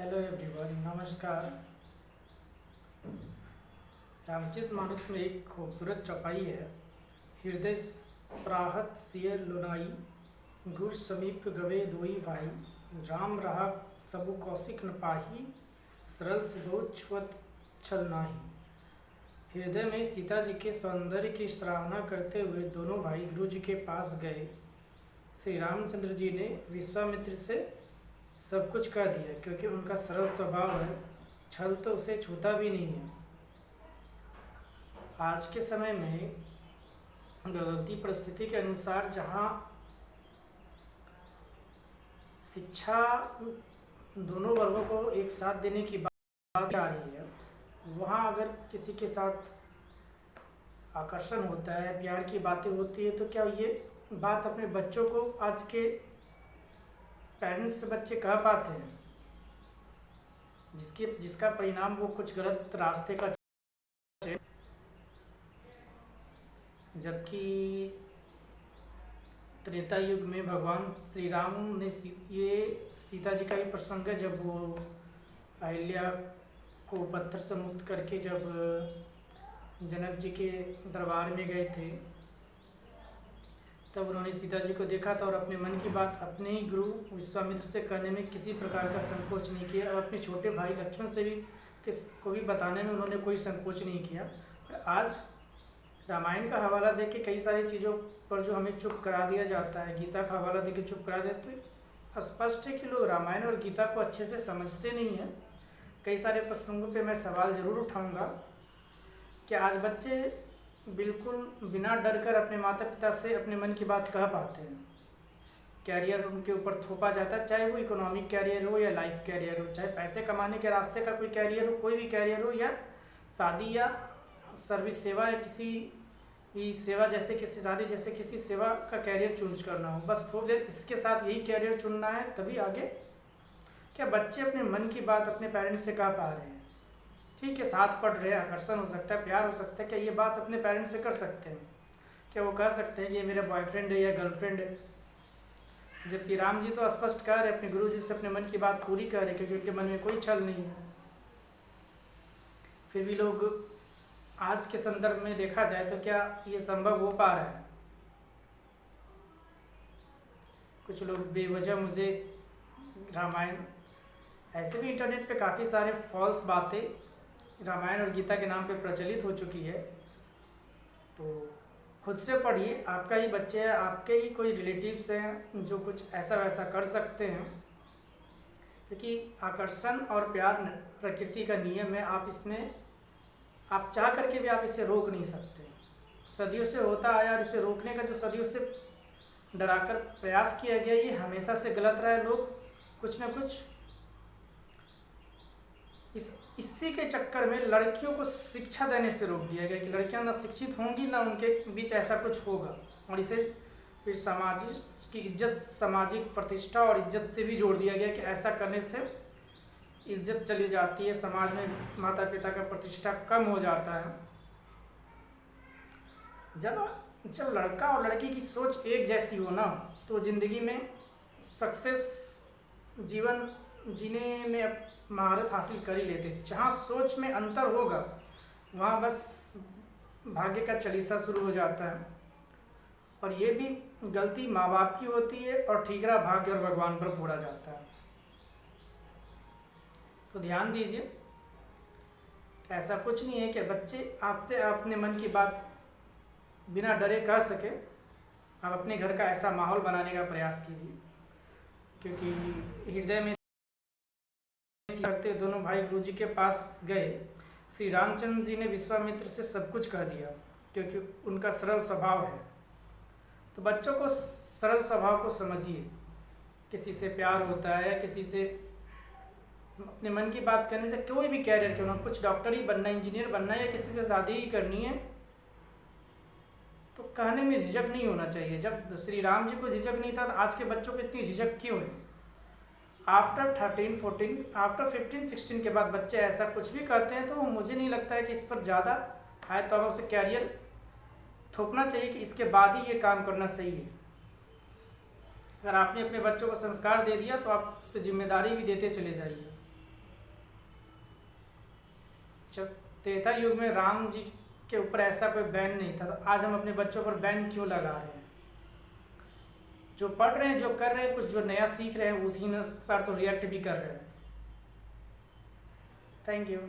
Hello everyone, नमस्कार। रामचरितमानस में एक खूबसूरत चौपाई है। हृदय सराहत सिय लुनाई, गुर समीप गवे दोई भाई। राम रहा सबु कौशिक न पाही, सरल सुबोध छुअत छल नाही। हृदय में सीता जी के सौंदर्य की सराहना करते हुए दोनों भाई गुरु जी के पास गए। श्री रामचंद्र जी ने विश्वामित्र से सब कुछ कह दिया, क्योंकि उनका सरल स्वभाव है, छल तो उसे छूता भी नहीं है। आज के समय में बदलती परिस्थिति के अनुसार जहाँ शिक्षा दोनों वर्गों को एक साथ देने की बात आ रही है, वहाँ अगर किसी के साथ आकर्षण होता है, प्यार की बातें होती है, तो क्या ये बात अपने बच्चों को आज के पेरेंट्स से बच्चे कह पाते हैं, जिसका परिणाम वो कुछ गलत रास्ते का। जबकि त्रेता युग में भगवान श्री राम ने ये सीता जी का ही प्रसंग है, जब वो अहिल्या को पत्थर से मुक्त करके जब जनक जी के दरबार में गए थे, तब उन्होंने सीता जी को देखा था और अपने मन की बात अपने ही गुरु विश्वामित्र से कहने में किसी प्रकार का संकोच नहीं किया, और अपने छोटे भाई लक्ष्मण से भी को भी बताने में उन्होंने कोई संकोच नहीं किया। पर आज रामायण का हवाला दे के कई सारी चीज़ों पर जो हमें चुप करा दिया जाता है, गीता का हवाला दे के चुप करा देते, तो स्पष्ट है कि लोग रामायण और गीता को अच्छे से समझते नहीं हैं। कई सारे प्रसंगों पे मैं सवाल ज़रूर उठाऊंगा कि आज बच्चे बिल्कुल बिना डर कर अपने माता पिता से अपने मन की बात कह पाते हैं। कैरियर उनके ऊपर थोपा जाता है, चाहे वो इकोनॉमिक कैरियर हो या लाइफ कैरियर हो, चाहे पैसे कमाने के रास्ते का कोई कैरियर हो, कोई भी कैरियर हो, या शादी या सर्विस सेवा या किसी सेवा जैसे किसी शादी जैसे किसी सेवा का कैरियर चूज करना हो, बस थोप दे इसके साथ यही कैरियर चुनना है, तभी आगे। क्या बच्चे अपने मन की बात अपने पेरेंट्स से कह पा रहे हैं? ठीक है, साथ पढ़ रहे हैं, आकर्षण हो सकता है, प्यार हो सकता है, क्या ये बात अपने पेरेंट्स से कर सकते हैं? क्या वो कह सकते हैं कि ये मेरा बॉयफ्रेंड है या गर्लफ्रेंड है? जबकि राम जी तो स्पष्ट कह रहे, अपने गुरु जी से अपने मन की बात पूरी कह रहे, क्योंकि उनके मन में कोई छल नहीं है। फिर भी लोग आज के संदर्भ में देखा जाए तो क्या ये संभव हो पा रहा है? कुछ लोग बेवजह मुझे रामायण, ऐसे भी इंटरनेट पे काफ़ी सारे फॉल्स बातें रामायण और गीता के नाम पे प्रचलित हो चुकी है, तो खुद से पढ़िए। आपका ही बच्चे हैं, आपके ही कोई रिलेटिव्स हैं जो कुछ ऐसा वैसा कर सकते हैं, क्योंकि आकर्षण और प्यार प्रकृति का नियम है। आप इसमें आप चाह करके भी आप इसे रोक नहीं सकते। सदियों से होता आया और इसे रोकने का जो सदियों से डराकर प्रयास किया गया, ये हमेशा से गलत रहा है। लोग कुछ न कुछ इसी के चक्कर में लड़कियों को शिक्षा देने से रोक दिया गया कि लड़कियां ना शिक्षित होंगी, ना उनके बीच ऐसा कुछ होगा, और इसे फिर समाज की इज्जत, सामाजिक प्रतिष्ठा और इज्जत से भी जोड़ दिया गया कि ऐसा करने से इज्जत चली जाती है, समाज में माता पिता का प्रतिष्ठा कम हो जाता है। जब लड़का और लड़की की सोच एक जैसी हो ना, तो ज़िंदगी में सक्सेस, जीवन जीने में महारत हासिल कर ही लेते। जहाँ सोच में अंतर होगा, वहाँ बस भाग्य का चलीसा शुरू हो जाता है, और ये भी गलती माँ बाप की होती है और ठीकरा भाग्य और भगवान पर फोड़ा जाता है। तो ध्यान दीजिए, ऐसा कुछ नहीं है कि बच्चे आपसे अपने मन की बात बिना डरे कह सके। आप अपने घर का ऐसा माहौल बनाने का प्रयास कीजिए, क्योंकि हृदय में करते दोनों भाई गुरु जी के पास गए। श्री रामचंद्र जी ने विश्वामित्र से सब कुछ कह दिया, क्योंकि उनका सरल स्वभाव है। तो बच्चों को सरल स्वभाव को समझिए। किसी से प्यार होता है, किसी से अपने मन की बात करने से, कोई भी कैरियर क्यों ना, कुछ डॉक्टर ही बनना, इंजीनियर बनना है, या किसी से शादी ही करनी है, तो कहने में झिझक नहीं होना चाहिए। जब श्री राम जी को झिझक नहीं था, तो आज के बच्चों को इतनी झिझक क्यों है? आफ्टर 13, 14, आफ्टर 15, 16 के बाद बच्चे ऐसा कुछ भी कहते हैं, तो मुझे नहीं लगता है कि इस पर ज़्यादा है तो उसे कैरियर थोपना चाहिए कि इसके बाद ही ये काम करना सही है। अगर आपने अपने बच्चों को संस्कार दे दिया, तो आप उससे जिम्मेदारी भी देते चले जाइए। जब त्रेता युग में राम जी के ऊपर ऐसा कोई बैन नहीं था, तो आज हम अपने बच्चों पर बैन क्यों लगा रहे हैं? जो पढ़ रहे हैं, जो कर रहे हैं, कुछ जो नया सीख रहे हैं, उसी अनुसार तो रिएक्ट भी कर रहे हैं। Thank you.